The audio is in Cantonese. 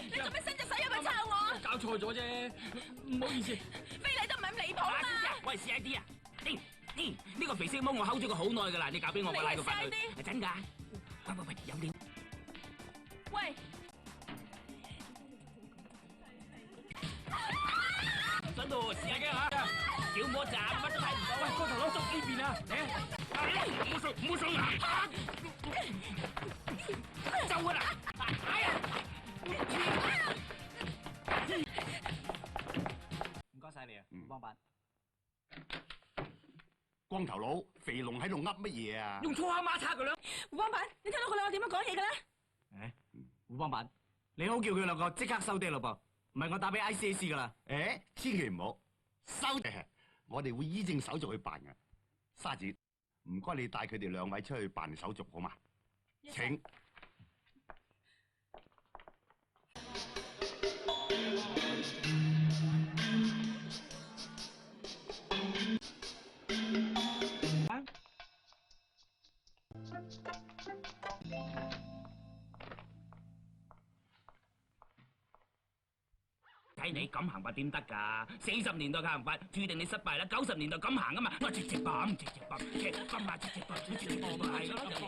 你做咩伸隻手入去抄我？搞錯咗啫，唔好意思。非禮都唔係咁離譜啊嘛！喂，CID 啊，呢個肥色魔我睺咗佢好耐噶啦，你搞俾我拉佢翻去，係真㗎？喂，有料！喂！想到試下嘅嚇，小魔站乜都睇唔到。喂，光頭佬捉呢邊啊！嚟，唔好上啊！走啊！哎呀！唔該晒你啊，幫辦。光頭佬，肥龍喺度噏乜嘢啊？用粗口馬叉佢啦！胡幫辦，你聽到佢兩個點樣講嘢嘅咧？胡幫辦，你好叫佢兩個即刻收爹咯噃，唔係我打俾 ICAC 噶啦。千祈唔好收，我哋會依正手續去辦嘅。沙子，唔該你帶佢哋兩位出去辦手續好嘛？請。睇你咁行法點得㗎？40年代嘅行法，注定你失敗啦！90年代咁行啊嘛，我直直泵，直直泵，直直泵啊，直直泵，直直泵咪係咯。